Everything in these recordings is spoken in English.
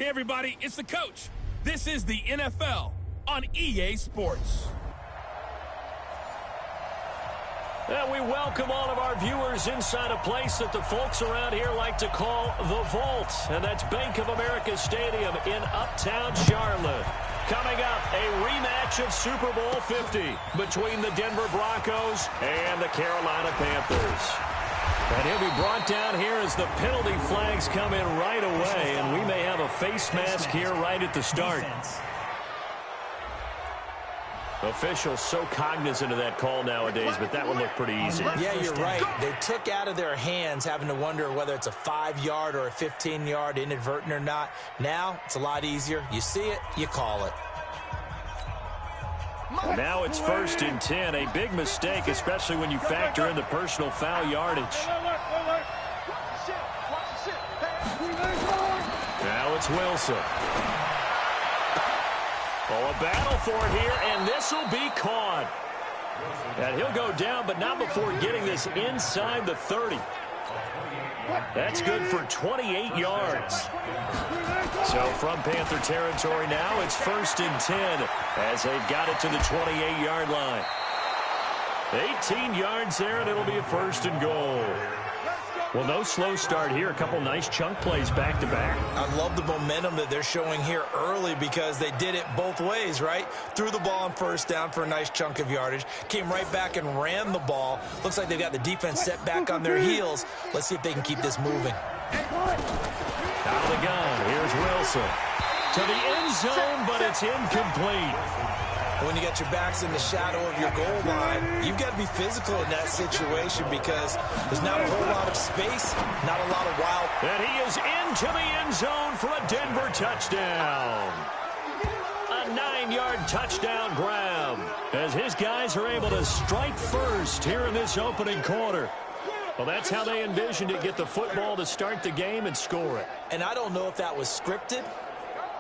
Hey, everybody, it's the coach. This is the NFL on EA Sports. And we welcome all of our viewers inside a place that the folks around here like to call the Vault. And that's Bank of America Stadium in Uptown Charlotte. Coming up, a rematch of Super Bowl 50 between the Denver Broncos and the Carolina Panthers. And he'll be brought down here as the penalty flags come in right away. And we may have a face mask here right at the start. Officials so cognizant of that call nowadays, but that one looked pretty easy. Yeah, you're right. They took out of their hands having to wonder whether it's a 5-yard or a 15-yard, inadvertent or not. Now, it's a lot easier. You see it, you call it. And now it's 1st and 10. A big mistake, especially when you factor in the personal foul yardage. Now it's Wilson. Oh, a battle for it here, and this will be caught. And he'll go down, but not before getting this inside the 30. That's good for 28 yards. So from Panther territory now, it's 1st and 10 as they've got it to the 28-yard line. 18 yards there, and it'll be a 1st and goal. Well, no slow start here. A couple nice chunk plays back-to-back. I love the momentum that they're showing here early because they did it both ways, right? Threw the ball on 1st down for a nice chunk of yardage. Came right back and ran the ball. Looks like they've got the defense set back on their heels. Let's see if they can keep this moving. Out of the gun. Here's Wilson. To the end zone, but it's incomplete. When you got your backs in the shadow of your goal line, you've got to be physical in that situation because there's not a whole lot of space, not a lot of wild. And he is into the end zone for a Denver touchdown. A 9-yard touchdown grab as his guys are able to strike first here in this opening quarter. Well, that's how they envisioned it, get the football to start the game and score it. And I don't know if that was scripted.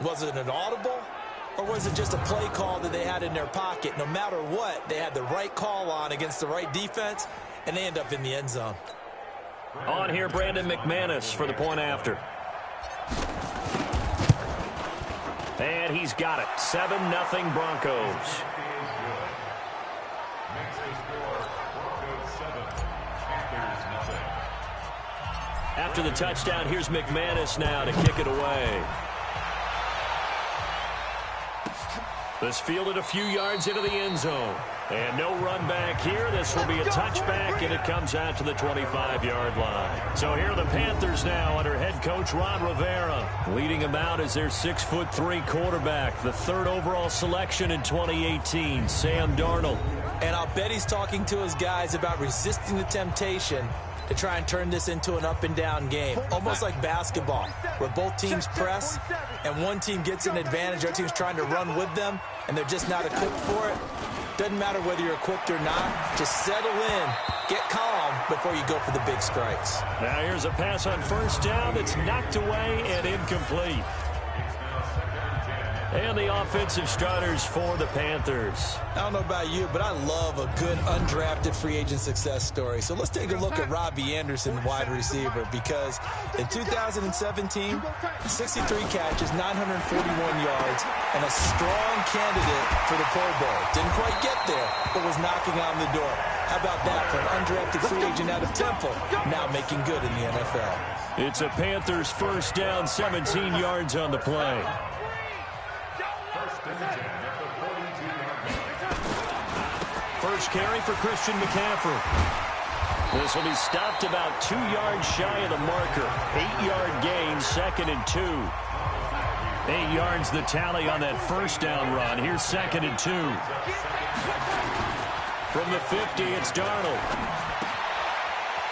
Was it an audible? Or was it just a play call that they had in their pocket? No matter what, they had the right call on against the right defense, and they end up in the end zone. On here, Brandon McManus for the point after. And he's got it. 7-0 Broncos. After the touchdown, here's McManus now to kick it away. This fielded a few yards into the end zone. And no run back here. This will be a touchback, and it comes out to the 25-yard line. So here are the Panthers now under head coach Ron Rivera. Leading them out is their 6'3" quarterback, the 3rd overall selection in 2018, Sam Darnold. And I'll bet he's talking to his guys about resisting the temptation to try and turn this into an up-and-down game, almost like basketball, where both teams press and one team gets an advantage, other team's trying to run with them, and they're just not equipped for it. Doesn't matter whether you're equipped or not. Just settle in, get calm before you go for the big strikes. Now here's a pass on 1st down that's knocked away and incomplete. And the offensive starters for the Panthers. I don't know about you, but I love a good undrafted free agent success story. So let's take a look at Robbie Anderson, wide receiver, because in 2017, 63 catches, 941 yards, and a strong candidate for the Pro Bowl. Didn't quite get there, but was knocking on the door. How about that for an undrafted free agent out of Temple, now making good in the NFL? It's a Panthers 1st down, 17 yards on the play. First carry for Christian McCaffrey. This will be stopped about 2 yards shy of the marker. 8-yard gain, 2nd and 2. 8 yards the tally on that 1st down run. Here's 2nd and 2. From the 50, it's Darnold.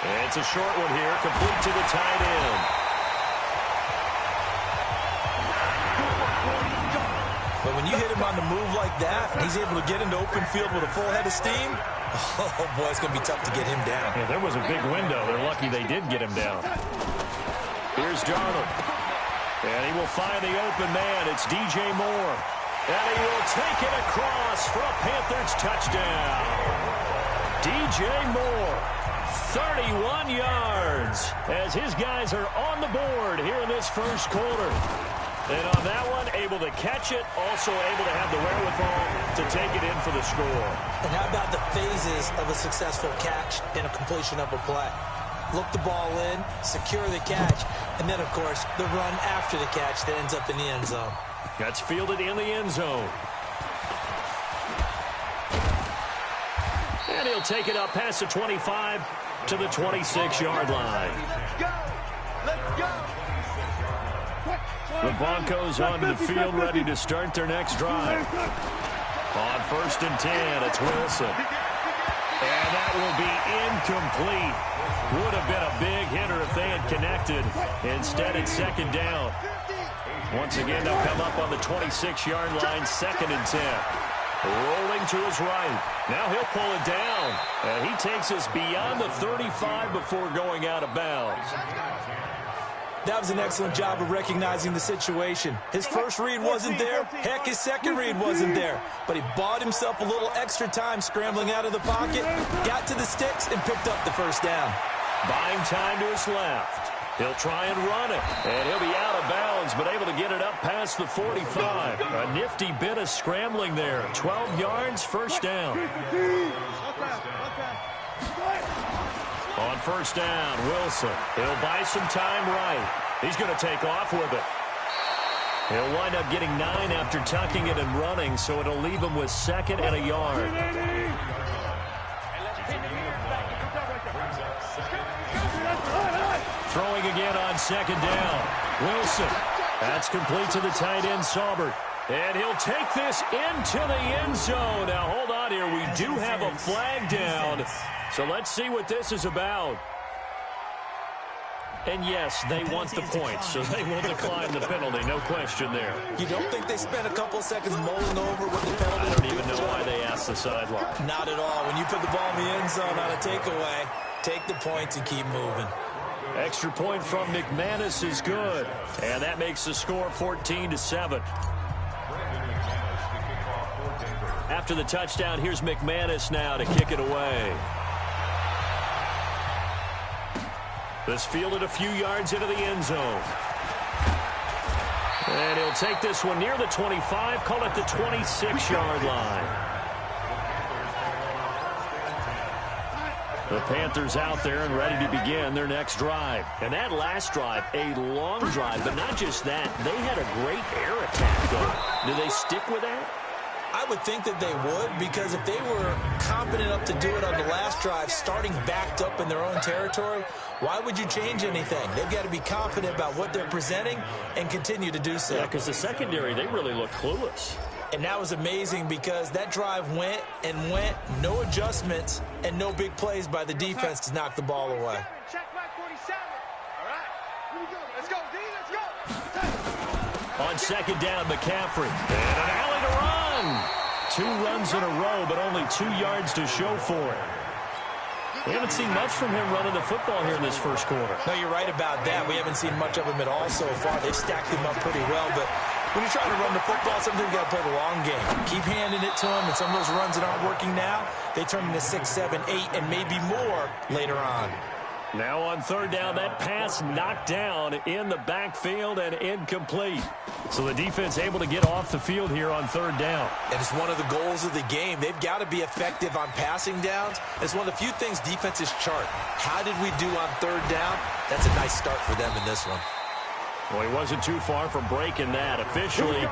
And it's a short one here, complete to the tight end. But when you hit him on the move like that, and he's able to get into open field with a full head of steam, oh boy, it's going to be tough to get him down. Yeah, there was a big window. They're lucky they did get him down. Here's Darnold. And he will find the open man. It's DJ Moore. And he will take it across for a Panthers touchdown. DJ Moore, 31 yards, as his guys are on the board here in this 1st quarter. And on that one, able to catch it, also able to have the wherewithal to take it in for the score. And how about the phases of a successful catch and a completion of a play? Look the ball in, secure the catch, and then, of course, the run after the catch that ends up in the end zone. That's fielded in the end zone. And he'll take it up past the 25 to the 26-yard line. Let's go. The Broncos onto the field, ready to start their next drive. On 1st and 10, it's Wilson. And that will be incomplete. Would have been a big hitter if they had connected. Instead, it's 2nd down. Once again, they'll come up on the 26-yard line, 2nd and 10. Rolling to his right. Now he'll pull it down. And he takes us beyond the 35 before going out of bounds. That was an excellent job of recognizing the situation. His first read wasn't there. Heck, his second read wasn't there. But he bought himself a little extra time scrambling out of the pocket, got to the sticks, and picked up the 1st down. Buying time to his left. He'll try and run it, and he'll be out of bounds, but able to get it up past the 45. A nifty bit of scrambling there. 12 yards, 1st down. On 1st down, Wilson. He'll buy some time right. He's going to take off with it. He'll wind up getting 9 after tucking it and running, so it'll leave him with 2nd and a yard. Throwing again on 2nd down. Wilson. That's complete to the tight end, Saubert. And he'll take this into the end zone. Now, hold on here. We do have a flag down. So let's see what this is about. And yes, they want the points, so they will decline the penalty. No question there. You don't think they spent a couple of seconds mulling over what the penalty? I don't even know why they asked the sideline. Not at all. When you put the ball in the end zone on a takeaway, take the points and keep moving. Extra point from McManus is good. And that makes the score 14-7. After the touchdown, here's McManus now to kick it away. This fielded a few yards into the end zone. And he'll take this one near the 25, call it the 26-yard line. The Panthers out there and ready to begin their next drive. And that last drive, a long drive, but not just that. They had a great air attack going. Do they stick with that? I would think that they would, because if they were confident enough to do it on the last drive, starting backed up in their own territory, why would you change anything? They've got to be confident about what they're presenting and continue to do so. Yeah, because the secondary, they really look clueless. And that was amazing because that drive went and went, no adjustments, and no big plays by the defense to knock the ball away. Check back 47. All right. Here we go. Let's go, D. Let's go. On 2nd down, McCaffrey. And an alley to run. 2 runs in a row, but only 2 yards to show for it. We haven't seen much from him running the football here in this first quarter. No, you're right about that. We haven't seen much of him at all so far. They've stacked him up pretty well, but when you're trying to run the football, sometimes you've got to play the long game. Keep handing it to him, and some of those runs that aren't working now, they turn into 6, 7, 8, and maybe more later on. Now on 3rd down, that pass knocked down in the backfield and incomplete. So the defense able to get off the field here on 3rd down. And it's one of the goals of the game. They've got to be effective on passing downs. It's one of the few things defenses chart. How did we do on 3rd down? That's a nice start for them in this one. Well, he wasn't too far from breaking that. Officially,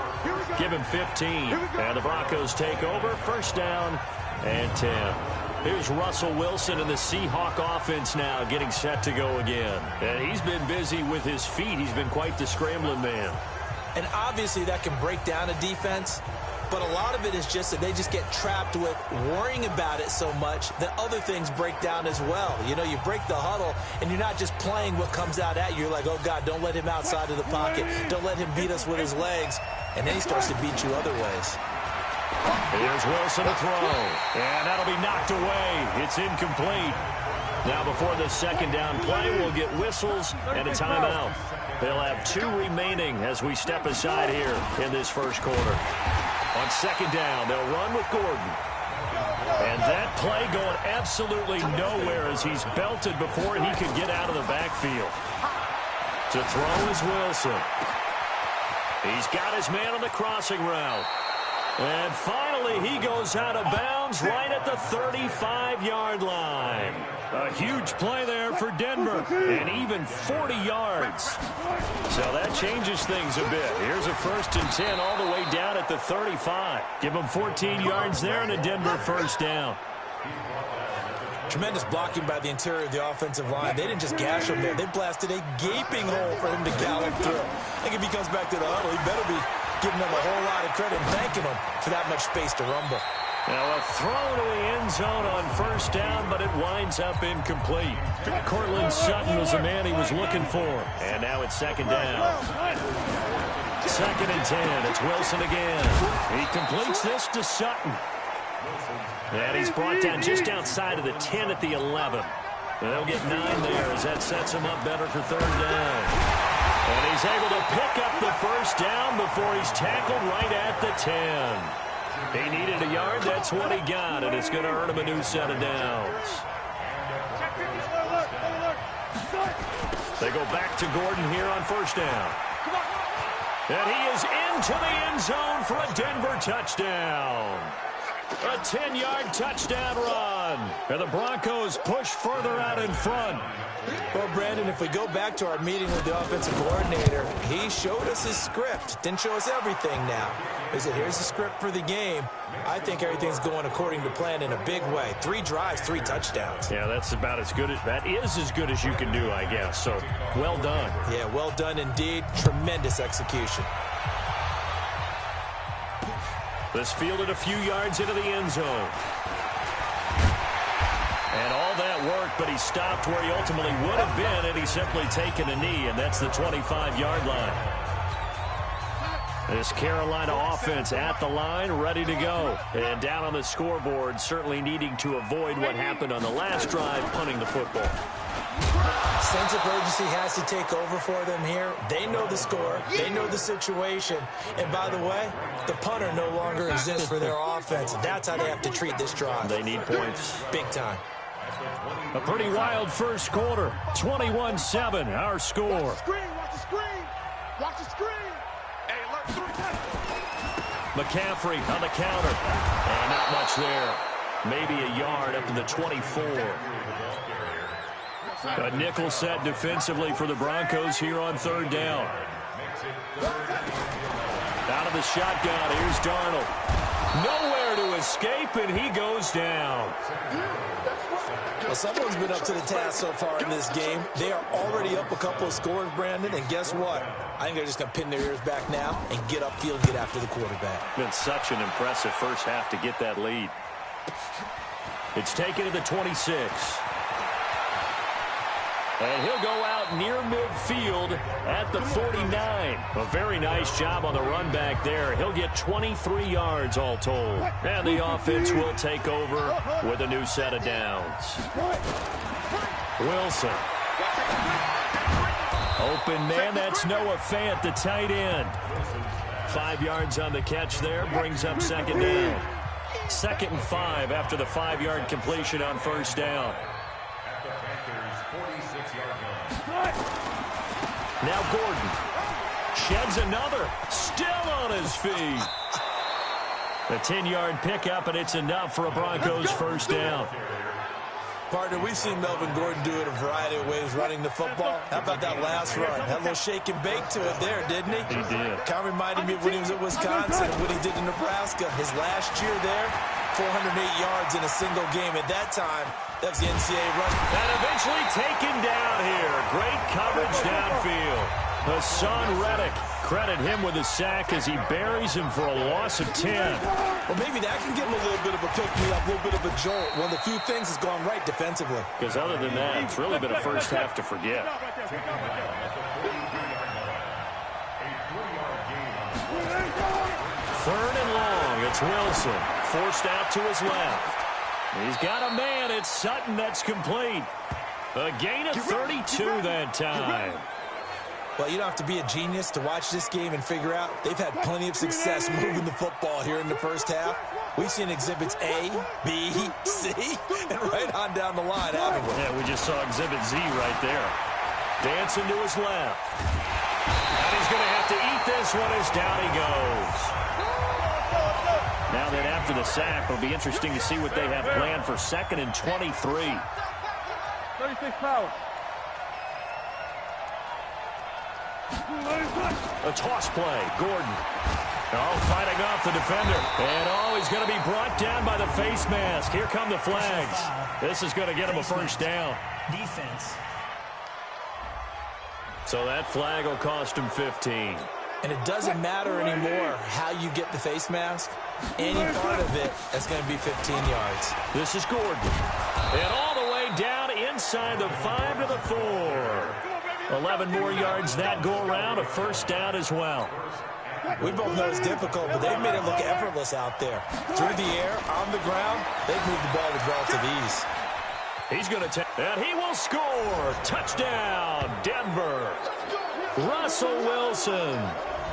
give him 15. And the Broncos take over. 1st down and 10. Here's Russell Wilson and the Seahawk offense now getting set to go again. And he's been busy with his feet. He's been quite the scrambling man. And obviously that can break down a defense, but a lot of it is just that they just get trapped with worrying about it so much that other things break down as well. You know, you break the huddle, and you're not just playing what comes out at you. You're like, oh, God, don't let him outside of the pocket. Don't let him beat us with his legs. And then he starts to beat you other ways. Here's Wilson to throw. And that'll be knocked away. It's incomplete. Now before the 2nd down play, we'll get whistles and a timeout. They'll have 2 remaining as we step aside here in this first quarter. On 2nd down, they'll run with Gordon. And that play going absolutely nowhere as he's belted before he could get out of the backfield. To throw is Wilson. He's got his man on the crossing route. And finally, he goes out of bounds right at the 35-yard line. A huge play there for Denver, and even 40 yards. So that changes things a bit. Here's a 1st and 10 all the way down at the 35. Give him 14 yards there and a Denver first down. Tremendous blocking by the interior of the offensive line. They didn't just gash him there. They blasted a gaping hole for him to gallop through. I think if he comes back to the huddle, he better be giving them a whole lot of credit and thanking them for that much space to rumble. Now a throw to the end zone on 1st down, but it winds up incomplete. Cortland Sutton was the man he was looking for. And now it's 2nd down. 2nd and 10. It's Wilson again. He completes this to Sutton. And he's brought down just outside of the 10 at the 11. They'll get 9 there as that sets him up better for 3rd down. And he's able to pick up the 1st down before he's tackled right at the 10. He needed a yard. That's what he got, and it's going to earn him a new set of downs. They go back to Gordon here on 1st down. And he is into the end zone for a Denver touchdown. A 10-yard touchdown run. And the Broncos push further out in front. Well, Brandon, if we go back to our meeting with the offensive coordinator, he showed us his script. Didn't show us everything now. He said, here's the script for the game. I think everything's going according to plan in a big way. 3 drives, 3 touchdowns. Yeah, that's about as good as, that is as good as you can do, I guess. So, well done. Yeah, well done indeed. Tremendous execution. This fielded a few yards into the end zone. And all that worked, but he stopped where he ultimately would have been had he simply taken a knee, and that's the 25-yard line. This Carolina offense at the line, ready to go. And down on the scoreboard, certainly needing to avoid what happened on the last drive, punting the football. Sense of urgency has to take over for them here. They know the score. They know the situation. And by the way, the punter no longer exists for their offense. That's how they have to treat this drive. They need points. Big time. A pretty wild first quarter. 21-7, our score. Watch the screen. Watch the screen. Watch the screen. Hey, alert. McCaffrey on the counter. And not much there. Maybe a yard up to the 24. A nickel set defensively for the Broncos here on 3rd down. Out of the shotgun, here's Darnold. Nowhere to escape, and he goes down. Well, someone's been up to the task so far in this game. They are already up a couple of scores, Brandon, and guess what? I think they're just going to pin their ears back now and get upfield, get after the quarterback. Been such an impressive first half to get that lead. It's taken to the 26. And he'll go out near midfield at the 49. A very nice job on the run back there. He'll get 23 yards all told. And the offense will take over with a new set of downs. Wilson. Open man, that's Noah Fant, the tight end. 5 yards on the catch there, brings up 2nd down. 2nd and 5 after the 5-yard completion on 1st down. Now Gordon sheds another, still on his feet. A 10-yard pickup, and it's enough for a Broncos first down. Partner, we've seen Melvin Gordon do it a variety of ways running the football. How about that last run? Had a little shake and bake to it there, didn't he? He did. Kind of reminded me of when he was at Wisconsin and what he did in Nebraska. His last year there, 408 yards in a single game. At that time, that was the NCAA run. And eventually taken down here. Great coverage downfield. Hassan Reddick, credit him with a sack as he buries him for a loss of 10. Well, maybe that can give him a little bit of a pick-me-up, a little bit of a jolt. One of the few things has gone right defensively. Because other than that, it's really been a first half to forget. 3rd and long. It's Wilson. Forced out to his left. He's got a man. It's Sutton that's complete. A gain of 32 that time. Well, you don't have to be a genius to watch this game and figure out they've had plenty of success moving the football here in the first half. We've seen exhibits A, B, C, and right on down the line, haven't we? Yeah, we just saw exhibit Z right there. Dancing to his left. And he's going to have to eat this one as down he goes. Now then, after the sack, it'll be interesting to see what they have planned for 2nd and 23. 36 power. A toss play. Gordon. Oh, fighting off the defender. And, oh, he's going to be brought down by the face mask. Here come the flags. This is going to get him a first down. Defense. So that flag will cost him 15. And it doesn't matter anymore how you get the face mask. Any part of it, that's going to be 15 yards. This is Gordon. And all the way down inside the 5 to the 4. 11 more yards that go around, a first down as well. We both know it's difficult, but they've made it look effortless out there. Through the air, on the ground, they've moved the ball with relative ease. He's going to take, and he will score. Touchdown, Denver. Russell Wilson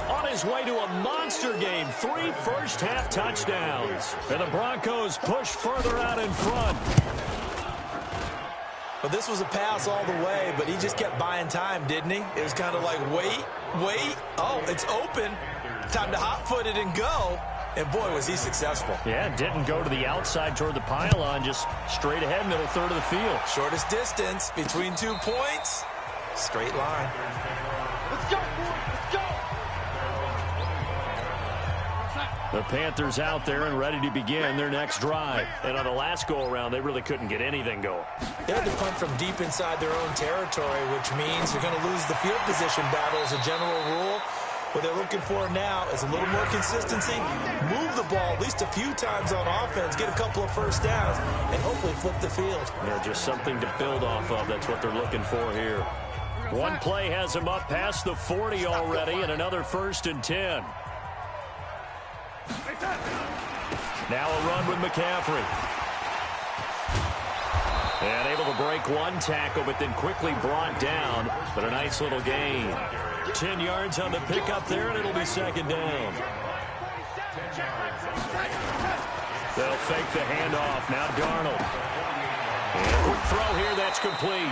on his way to a monster game. 3 first-half touchdowns. And the Broncos push further out in front. Well, this was a pass all the way, but he just kept buying time, didn't he? It was kind of like, wait. Oh, it's open. Time to hot-foot it and go. And, boy, was he successful. Yeah, didn't go to the outside toward the pylon, just straight ahead, middle third of the field. Shortest distance between 2 points. Straight line. Let's go, boy. Let's go. The Panthers out there and ready to begin their next drive. And on the last go-around, they really couldn't get anything going. They had to punt from deep inside their own territory, which means you're going to lose the field position battle as a general rule. What they're looking for now is a little more consistency, move the ball at least a few times on offense, get a couple of first downs, and hopefully flip the field. Yeah, just something to build off of. That's what they're looking for here. One play has them up past the 40 already, and another 1st and 10. Now a run with McCaffrey. And able to break one tackle, but then quickly brought down. But a nice little gain. 10 yards on the pickup there, and it'll be 2nd down. They'll fake the handoff. Now Darnold. And quick throw here, that's complete.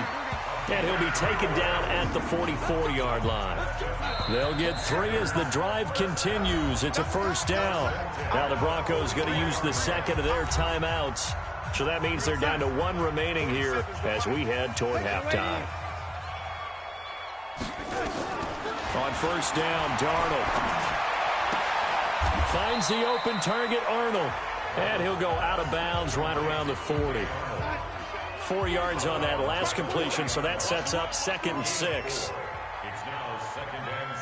And he'll be taken down at the 44-yard line. They'll get 3 as the drive continues. It's a first down. Now the Broncos going to use the 2nd of their timeouts. So that means they're down to 1 remaining here as we head toward halftime. On first down, Darnold finds the open target, Arnold. And he'll go out of bounds right around the 40. 4 yards on that last completion, so that sets up 2nd and 6. It's now 2nd and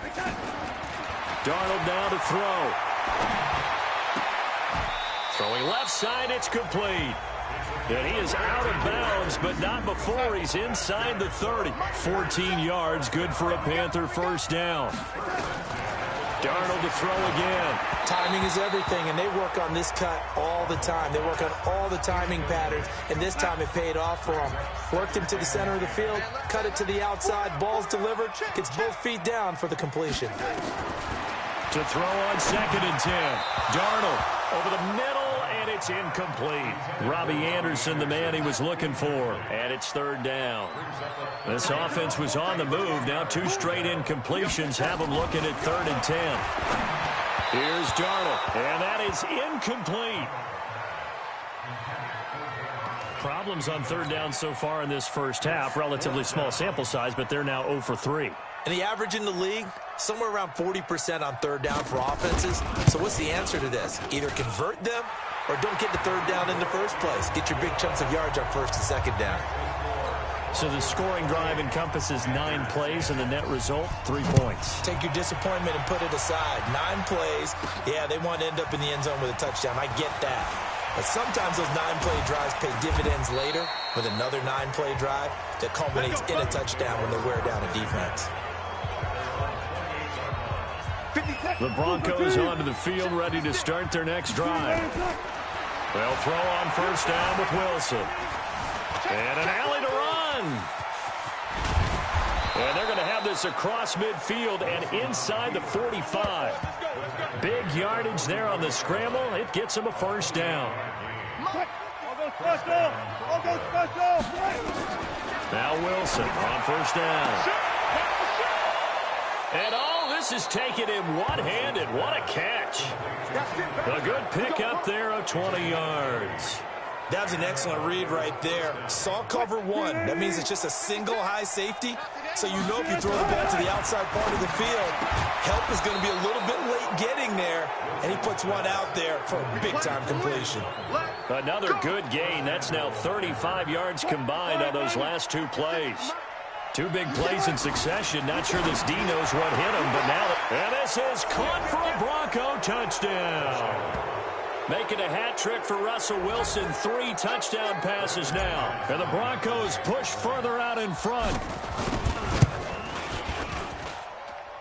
6. Darnold now to throw. Throwing left side, it's complete. And he is out of bounds, but not before he's inside the 30. 14 yards, good for a Panther first down. Darnold to throw again. Timing is everything, and they work on this cut all the time. They work on all the timing patterns, and this time it paid off for them. Worked him to the center of the field, cut it to the outside, ball's delivered, gets both feet down for the completion. To throw on 2nd and 10. Darnold over the middle, and it's incomplete. Robbie Anderson, the man he was looking for, and it's 3rd down. This offense was on the move. Now 2 straight incompletions have them looking at 3rd and 10. Here's Darnold, and that is incomplete. Problems on 3rd down so far in this first half. Relatively small sample size, but they're now 0 for 3. And the average in the league, somewhere around 40% on 3rd down for offenses. So what's the answer to this? Either convert them or don't get the 3rd down in the first place. Get your big chunks of yards on 1st and 2nd down. So the scoring drive encompasses 9 plays, and the net result, 3 points. Take your disappointment and put it aside. 9 plays, yeah, they want to end up in the end zone with a touchdown. I get that. But sometimes those 9-play drives pay dividends later with another 9-play drive that culminates in a touchdown when they wear down a defense. The Broncos onto the field, ready to start their next drive. They'll throw on first down with Wilson. And an alley to run. And they're going to have this across midfield and inside the 45. Big yardage there on the scramble. It gets them a first down. Now Wilson on first down. And this is taken in one-handed. What a catch. A good pickup there of 20 yards. That was an excellent read right there. Saw cover one. That means it's just a single high safety. So you know if you throw the ball to the outside part of the field, help is going to be a little bit late getting there. And he puts one out there for a big-time completion. Another good gain. That's now 35 yards combined on those last two plays. Two big plays in succession. Not sure this D knows what hit him, but now... And this is caught for a Bronco touchdown. Making a hat trick for Russell Wilson. 3 touchdown passes now. And the Broncos push further out in front.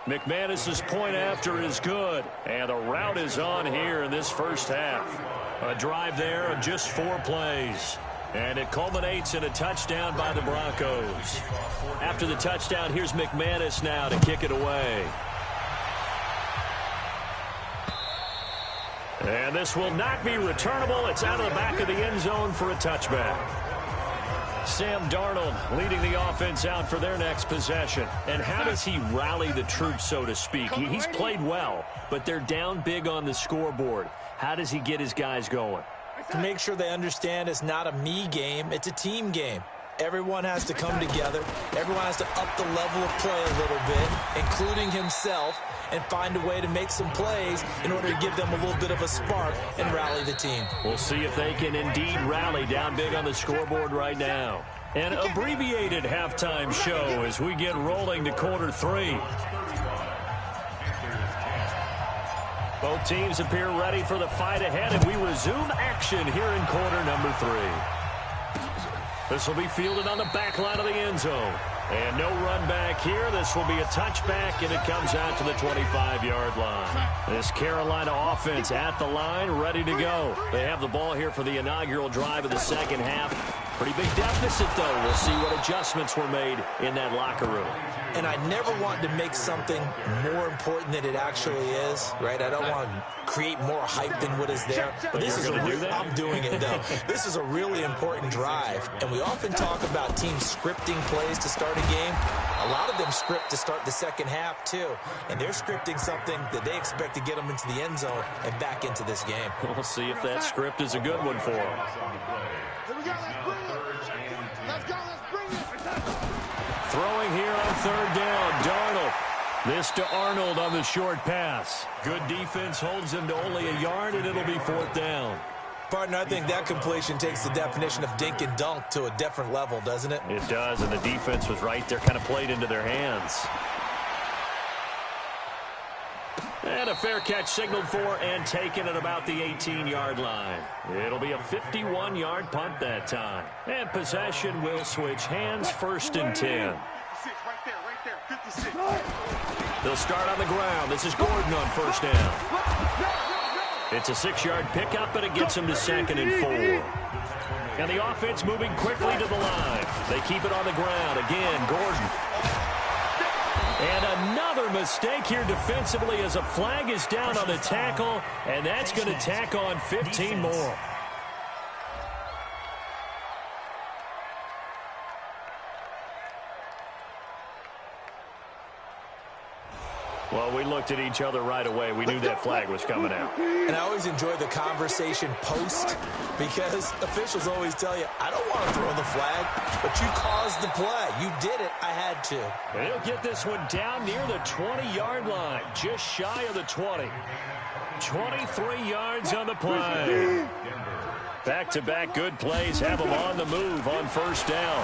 McManus's point after is good. And the route is on here in this first half. A drive there of just 4 plays. And it culminates in a touchdown by the Broncos. After the touchdown, here's McManus now to kick it away. And this will not be returnable. It's out of the back of the end zone for a touchback. Sam Darnold leading the offense out for their next possession. And how does he rally the troops, so to speak? He's played well, but they're down big on the scoreboard. How does he get his guys going? To make sure they understand it's not a me game, it's a team game. Everyone has to come together. Everyone has to up the level of play a little bit, including himself, and find a way to make some plays in order to give them a little bit of a spark and rally the team. We'll see if they can indeed rally down big on the scoreboard right now. An abbreviated halftime show as we get rolling to quarter 3. Both teams appear ready for the fight ahead, and we resume action here in quarter number 3. This will be fielded on the back line of the end zone. And no run back here. This will be a touchback, and it comes out to the 25-yard line. This Carolina offense at the line, ready to go. They have the ball here for the inaugural drive of the second half. Pretty big deficit, though. We'll see what adjustments were made in that locker room. And I never want to make something more important than it actually is, right? I don't want to create more hype than what is there. But this is I'm doing it, though. This is a really important drive. And we often talk about teams scripting plays to start a game. A lot of them script to start the second half, too. And they're scripting something that they expect to get them into the end zone and back into this game. We'll see if that script is a good one for them. Here we go, let's bring it. Let's go, let's bring it. Throwing here on third down, Darnold. This to Arnold on the short pass. Good defense holds him to only a yard, and it'll be 4th down. Partner, I think that completion takes the definition of dink and dunk to a different level, doesn't it? It does, and the defense was right there, kind of played into their hands. And a fair catch signaled for and taken at about the 18-yard line. It'll be a 51-yard punt that time. And possession will switch hands, 1st and 10. Right there, 56. They'll start on the ground. This is Gordon on 1st down. It's a 6-yard pickup, and it gets him to 2nd and 4. And the offense moving quickly to the line. They keep it on the ground. Again, Gordon. And another mistake here defensively as a flag is down on the tackle, and that's going to tack on 15 more. Well, we looked at each other right away. We knew that flag was coming out. And I always enjoy the conversation post because officials always tell you, I don't want to throw the flag, but you caused the play. You did it. I had to. And he'll get this one down near the 20-yard line, just shy of the 20. 23 yards on the play. Back-to-back good plays have him on the move on 1st down.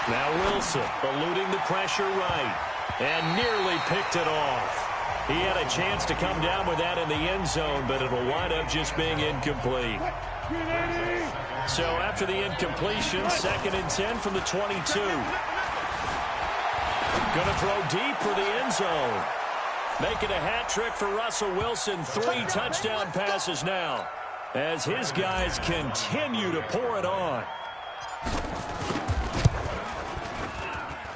Now Wilson eluding the pressure right. And nearly picked it off. He had a chance to come down with that in the end zone, but it'll wind up just being incomplete. So after the incompletion, 2nd and 10 from the 22. Going to throw deep for the end zone. Making a hat trick for Russell Wilson. 3 touchdown passes now as his guys continue to pour it on.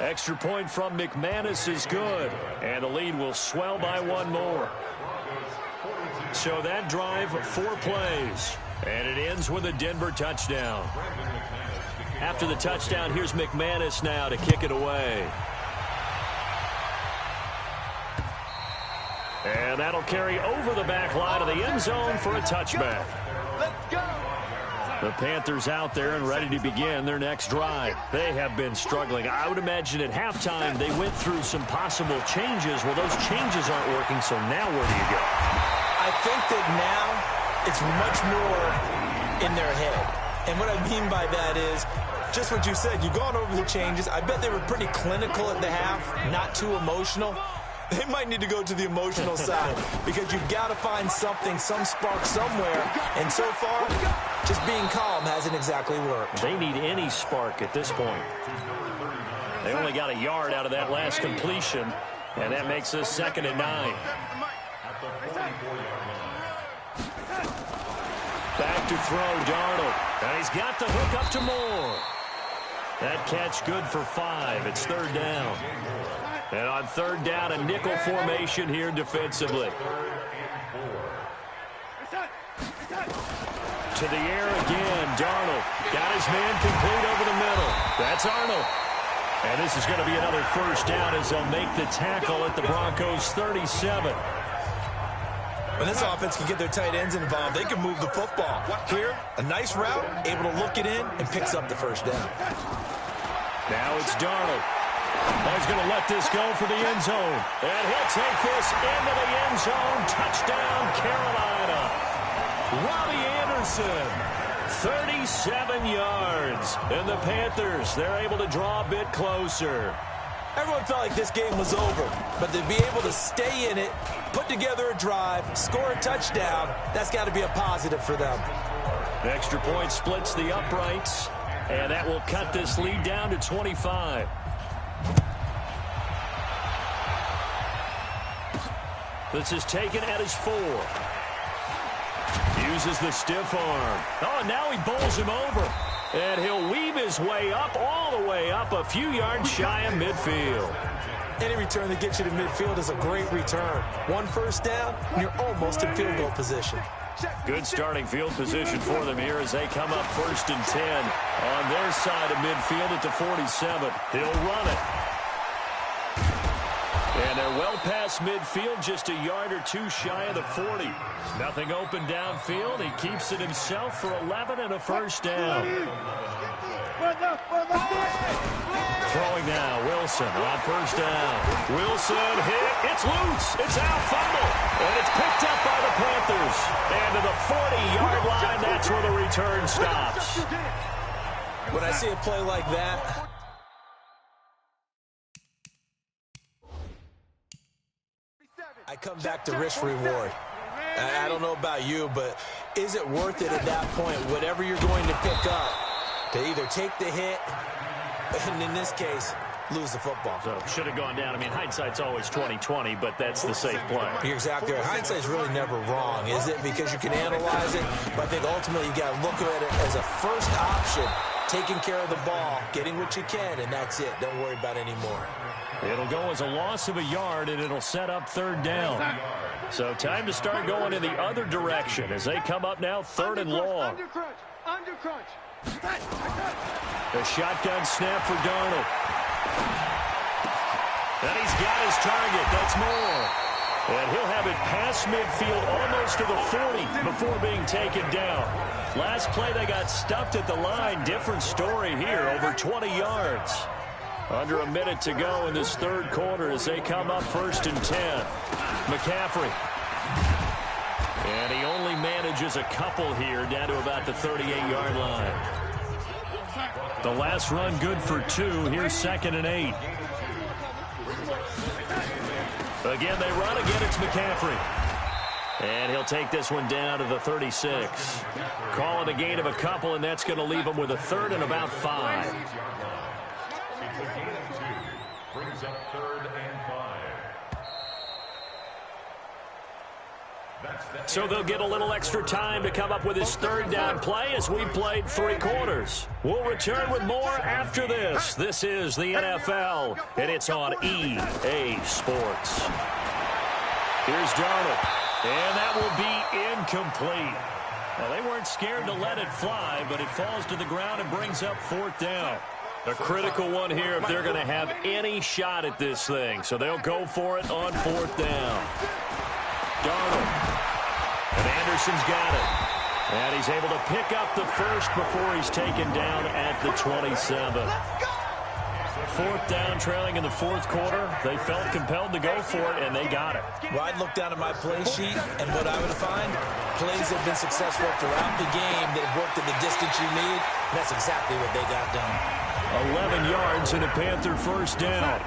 Extra point from McManus is good, and the lead will swell by 1 more. So that drive, 4 plays, and it ends with a Denver touchdown. After the touchdown, here's McManus now to kick it away. And that'll carry over the back line of the end zone for a touchback. Let's go. The Panthers out there and ready to begin their next drive. They have been struggling. I would imagine at halftime they went through some possible changes. Well, those changes aren't working, so now where do you go? I think that now it's much more in their head. And what I mean by that is just what you said. You've gone over the changes. I bet they were pretty clinical at the half, not too emotional. They might need to go to the emotional side because you've got to find something, some spark somewhere. And so far, just being calm hasn't exactly worked. They need any spark at this point. They only got a yard out of that last completion, and that makes us 2nd and 9. Back to throw, Darnold. And he's got the hook up to Moore. That catch good for 5. It's 3rd down. And on 3rd down, a nickel formation here defensively. To the air again, Darnold. Got his man complete over the middle. That's Arnold. And this is going to be another 1st down as they'll make the tackle at the Broncos' 37. When this offense can get their tight ends involved, they can move the football. Here, a nice route, able to look it in, and picks up the 1st down. Now it's Darnold. He's going to let this go for the end zone. And he'll take this into the end zone. Touchdown, Carolina. Robbie Anderson, 37 yards. And the Panthers, they're able to draw a bit closer. Everyone felt like this game was over, but to be able to stay in it, put together a drive, score a touchdown, that's got to be a positive for them. The extra point splits the uprights, and that will cut this lead down to 25. This is taken at his 4. Uses the stiff arm. Oh, and now he bowls him over. And he'll weave his way up, all the way up, a few yards shy of midfield. Any return that gets you to midfield is a great return. 1 1st down, and you're almost in field goal position. Good starting field position for them here as they come up 1st and 10 on their side of midfield at the 47. He'll run it. And they're well past midfield, just a yard or 2 shy of the 40. Nothing open downfield. He keeps it himself for 11 and a 1st down. Throwing now, Wilson on 1st down. Wilson hit. It's loose. It's out, fumble. And it's picked up by the Panthers. And to the 40-yard line, that's where the return stops. When I see a play like that, I come back to risk reward. I don't know about you, but is it worth it at that point, whatever you're going to pick up, to either take the hit, and in this case, lose the football? So should have gone down. I mean, hindsight's always 20/20, but that's the safe play. You're exactly right. Hindsight's really never wrong, is it? Because you can analyze it, but I think ultimately you got to look at it as a first option, taking care of the ball, getting what you can, and that's it. Don't worry about any more. It'll go as a loss of a yard, and it'll set up 3rd down. So time to start going in the other direction as they come up now 3rd and long. Under crunch. A shotgun snap for Darnold. And he's got his target. That's Moore. And he'll have it past midfield almost to the 40 before being taken down. Last play they got stuffed at the line. Different story here, over 20 yards. Under a minute to go in this 3rd quarter as they come up 1st and 10. McCaffrey. And he only manages a couple here down to about the 38-yard line. The last run good for 2. Here's 2nd and 8. Again, they run. Again, it's McCaffrey. And he'll take this one down to the 36. Call it a gain of a couple, and that's going to leave him with a 3rd and about 5. Brings up 3rd and 5. So they'll get a little extra time to come up with his 3rd down play as we've played 3 quarters. We'll return with more after this. This is the NFL, and it's on EA Sports. Here's Darnold, and that will be incomplete. Well, they weren't scared to let it fly, but it falls to the ground and brings up 4th down. A critical one here if they're going to have any shot at this thing. So they'll go for it on 4th down. Darnold. And Anderson's got it. And he's able to pick up the first before he's taken down at the 27. Fourth down, trailing in the fourth quarter. They felt compelled to go for it, and they got it. Well, I'd look down at my play sheet, and what I would find, plays have been successful throughout the game that have worked at the distance you need, and that's exactly what they got done. 11 yards and a Panther first down.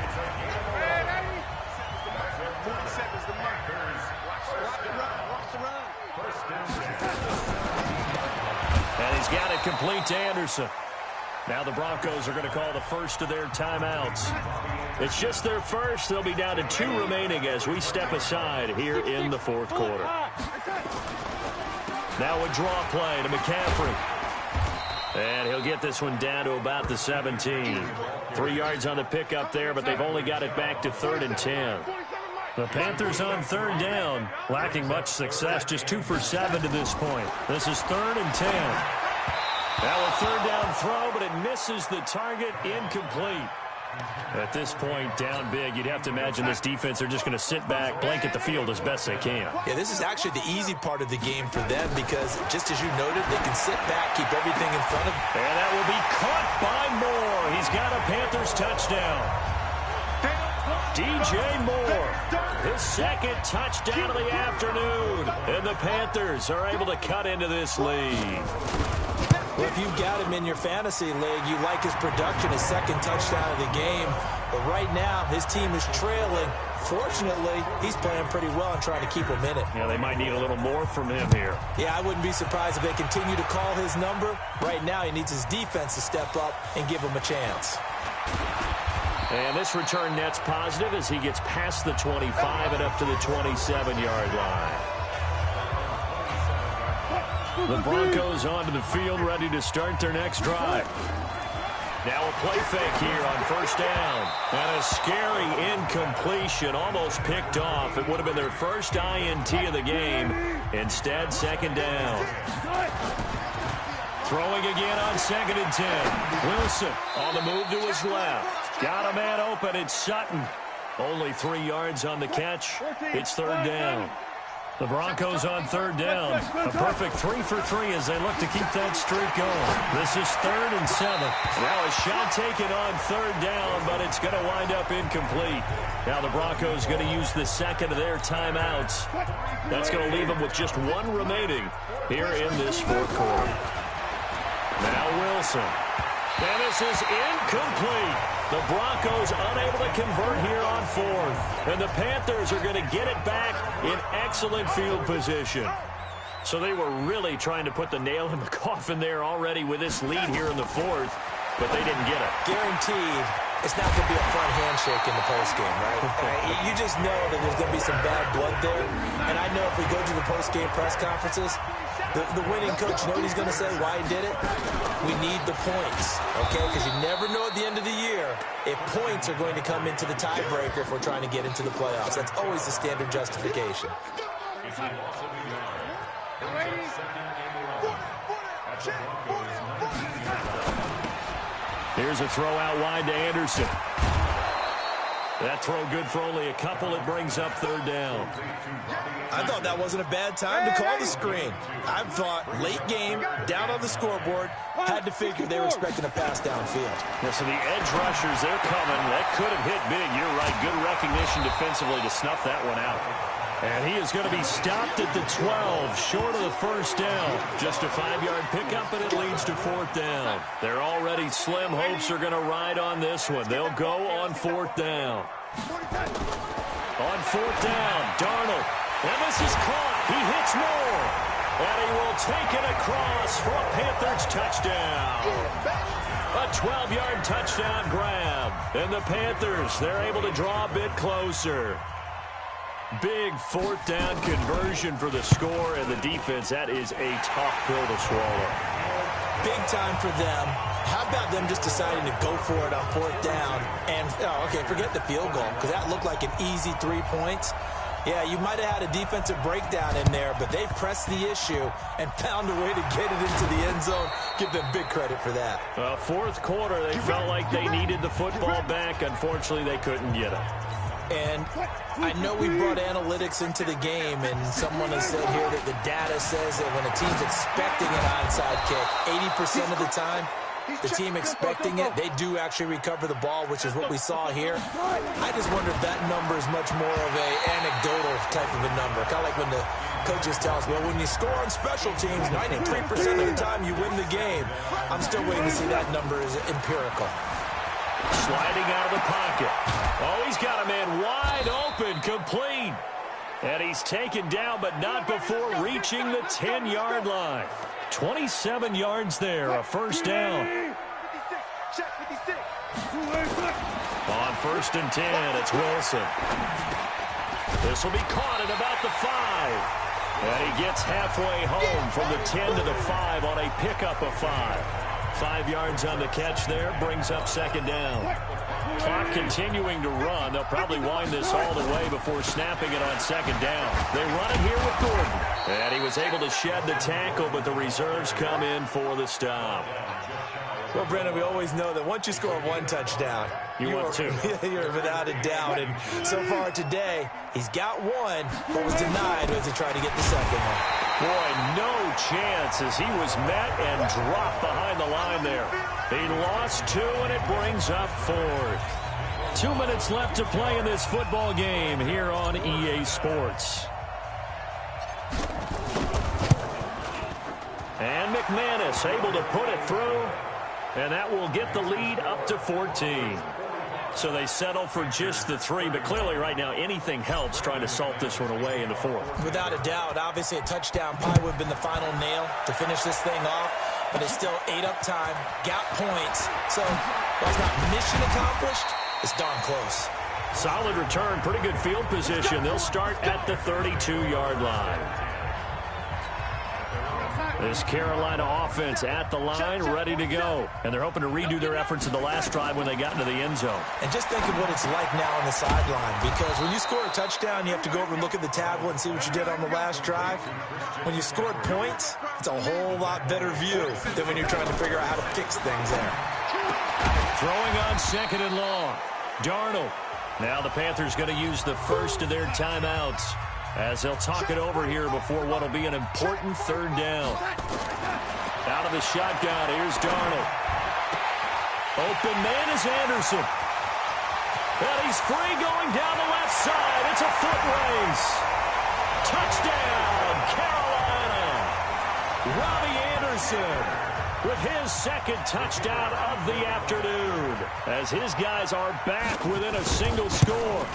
And he's got it complete to Anderson. Now the Broncos are going to call the first of their timeouts. It's just their first. They'll be down to 2 remaining as we step aside here in the fourth quarter. Now a draw play to McCaffrey. And he'll get this one down to about the 17. 3 yards on the pickup there, but they've only got it back to 3rd and 10. The Panthers on 3rd down, lacking much success, just 2 for 7 to this point. This is 3rd and 10. Now a 3rd down throw, but it misses the target, incomplete. At this point, down big, you'd have to imagine this defense are just going to sit back, blanket the field as best they can. Yeah, this is actually the easy part of the game for them because, just as you noted, they can sit back, keep everything in front of them. And that will be caught by Moore. He's got a Panthers touchdown. DJ Moore, his second touchdown of the afternoon. And the Panthers are able to cut into this lead. Well, if you've got him in your fantasy league, you like his production, his second touchdown of the game. But right now, his team is trailing. Fortunately, he's playing pretty well and trying to keep him in it. Yeah, they might need a little more from him here. Yeah, I wouldn't be surprised if they continue to call his number. Right now, he needs his defense to step up and give him a chance. And this return net's positive as he gets past the 25 and up to the 27-yard line. The Broncos onto the field, ready to start their next drive. Now a play fake here on first down. And a scary incompletion, almost picked off. It would have been their first INT of the game. Instead, 2nd down. Throwing again on 2nd and 10. Wilson on the move to his left. Got a man open. It's Sutton. Only 3 yards on the catch. It's 3rd down. The Broncos on 3rd down. A perfect 3 for 3 as they look to keep that streak going. This is 3rd and 7. Now a shot taken on 3rd down, but it's going to wind up incomplete. Now the Broncos going to use the second of their timeouts. That's going to leave them with just 1 remaining here in this fourth quarter. Now Wilson. And this is incomplete. The Broncos unable to convert here on 4th. And the Panthers are going to get it back in excellent field position. So they were really trying to put the nail in the coffin there already with this lead here in the 4th. But they didn't get it. Guaranteed, it's not going to be a front handshake in the postgame, right? You just know that there's going to be some bad blood there. And I know if we go to the postgame press conferences, the winning coach, you know what he's going to say, why he did it? We need the points, okay? Because you never know at the end of the year if points are going to come into the tiebreaker if we're trying to get into the playoffs. That's always the standard justification. Here's a throw out wide to Anderson. That throw good for only a couple. It brings up 3rd down. I thought that wasn't a bad time to call the screen. I thought late game, down on the scoreboard, had to figure they were expecting a pass downfield. Yeah, so the edge rushers, they're coming. That could have hit big. You're right. Good recognition defensively to snuff that one out. And he is going to be stopped at the 12, short of the first down. Just a 5-yard pickup, and it leads to 4th down. They're already slim hopes are going to ride on this one. They'll go on 4th down. On 4th down, Darnold. And this is caught. He hits Moore. And he will take it across for a Panthers touchdown. A 12-yard touchdown grab. And the Panthers, they're able to draw a bit closer. Big 4th down conversion for the score, and the defense, that is a tough pill to swallow. Big time for them. How about them just deciding to go for it on 4th down? And, okay, forget the field goal, because that looked like an easy 3 points. Yeah, you might have had a defensive breakdown in there, but they pressed the issue and found a way to get it into the end zone. Give them big credit for that. Well, 4th quarter, they felt like they needed the football back. Unfortunately, they couldn't get it. And I know we brought analytics into the game, and someone has said here that the data says that when a team's expecting an onside kick, 80% of the time, the team expecting it, they do actually recover the ball, which is what we saw here. I just wonder if that number is much more of a anecdotal type of a number. Kind of like when the coaches tell us, well, when you score on special teams, 93% of the time you win the game. I'm still waiting to see that number is empirical. Sliding out of the pocket. Oh, he's got a man wide open, complete. And he's taken down, but not before reaching the 10-yard line. 27 yards there, a first down. On 1st and 10, it's Wilson. This will be caught at about the 5. And he gets halfway home from the 10 to the 5 on a pickup of 5. 5 yards on the catch there, brings up 2nd down. Clock continuing to run. They'll probably wind this all the way before snapping it on 2nd down. They run it here with Gordon. And he was able to shed the tackle, but the reserves come in for the stop. Well, Brendan, we always know that once you score 1 touchdown, you're without a doubt. And so far today, he's got 1, but was denied as he tried to get the 2nd one. Boy, no chance as he was met and dropped behind the line there. He lost 2, and it brings up 4th. 2 minutes left to play in this football game here on EA Sports. And McManus able to put it through, and that will get the lead up to 14. So they settle for just the 3, but clearly right now anything helps trying to salt this one away in the 4th. Without a doubt, obviously a touchdown probably would have been the final nail to finish this thing off, but it's still 8 up time, got points, so while it's not mission accomplished, it's darn close. Solid return, pretty good field position. They'll start at the 32-yard line. This Carolina offense at the line, ready to go. And they're hoping to redo their efforts in the last drive when they got into the end zone. And just think of what it's like now on the sideline, because when you score a touchdown, you have to go over and look at the tablet and see what you did on the last drive. When you scored points, it's a whole lot better view than when you're trying to figure out how to fix things there. Throwing on 2nd and long. Darnold. Now the Panthers going to use the first of their timeouts as they'll talk it over here before what will be an important 3rd down. Out of the shotgun, here's Darnold. Open man is Anderson. And he's free going down the left side. It's a foot race. Touchdown, Carolina. Robbie Anderson with his 2nd touchdown of the afternoon as his guys are back within a single score.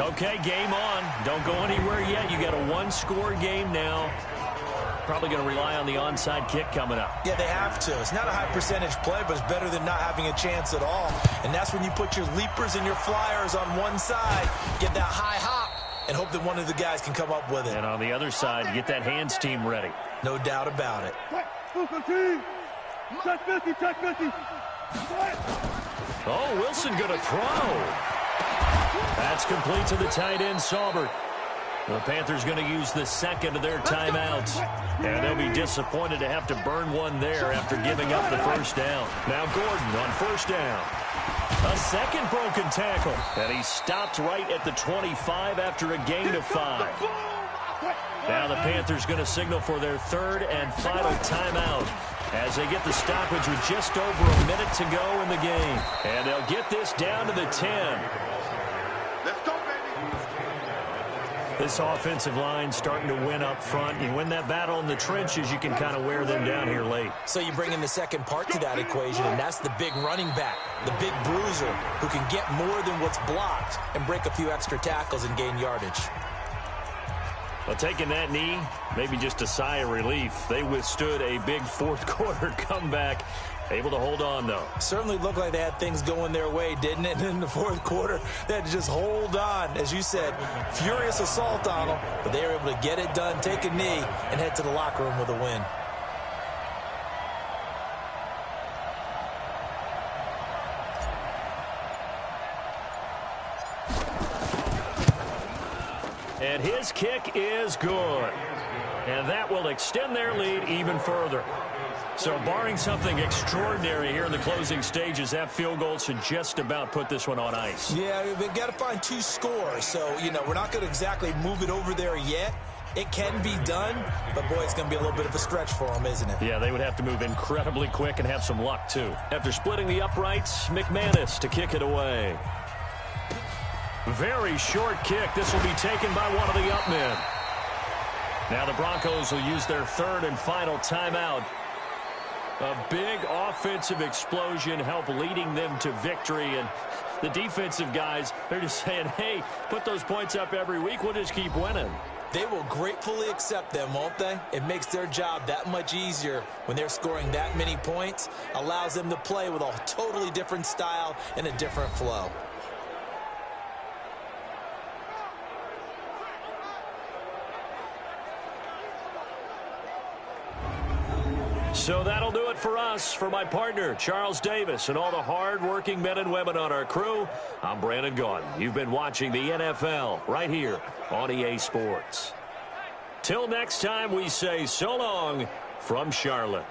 Okay, game on. Don't go anywhere yet. You got a 1-score game now. Probably going to rely on the onside kick coming up. Yeah, they have to. It's not a high percentage play, but it's better than not having a chance at all. And that's when you put your leapers and your flyers on one side, get that high hop, and hope that one of the guys can come up with it. And on the other side, get that hands team ready. No doubt about it. Oh, Wilson going to throw. That's complete to the tight end, Saubert. The Panthers going to use the 2nd of their timeouts. And they'll be disappointed to have to burn one there after giving up the 1st down. Now Gordon on 1st down. A 2nd broken tackle. And he stopped right at the 25 after a gain of 5. Now the Panthers going to signal for their 3rd and final timeout as they get the stoppage with just over a minute to go in the game. And they'll get this down to the 10. Let's go, baby. This offensive line starting to win up front. You win that battle in the trenches, you can kind of wear them down here late. So you bring in the 2nd part to that equation, and that's the big running back, the big bruiser, who can get more than what's blocked and break a few extra tackles and gain yardage. Well, taking that knee, maybe just a sigh of relief. They withstood a big 4th quarter comeback. Able to hold on, though. Certainly looked like they had things going their way, didn't it? And in the 4th quarter, they had to just hold on. As you said, furious assault on them, but they were able to get it done, take a knee, and head to the locker room with a win. And his kick is good. And that will extend their lead even further. So barring something extraordinary here in the closing stages, that field goal should just about put this one on ice. Yeah, we've got to find 2 scores. So, you know, we're not going to exactly move it over there yet. It can be done, but, boy, it's going to be a little bit of a stretch for them, isn't it? Yeah, they would have to move incredibly quick and have some luck, too. After splitting the uprights, McManus to kick it away. Very short kick. This will be taken by one of the up men. Now the Broncos will use their 3rd and final timeout. A big offensive explosion help leading them to victory. And the defensive guys, they're just saying, hey, put those points up every week. We'll just keep winning. They will gratefully accept them, won't they? It makes their job that much easier when they're scoring that many points. Allows them to play with a totally different style and a different flow. So that'll do it for us. For my partner, Charles Davis, and all the hard-working men and women on our crew, I'm Brandon Gaudin. You've been watching the NFL right here on EA Sports. Till next time, we say so long from Charlotte.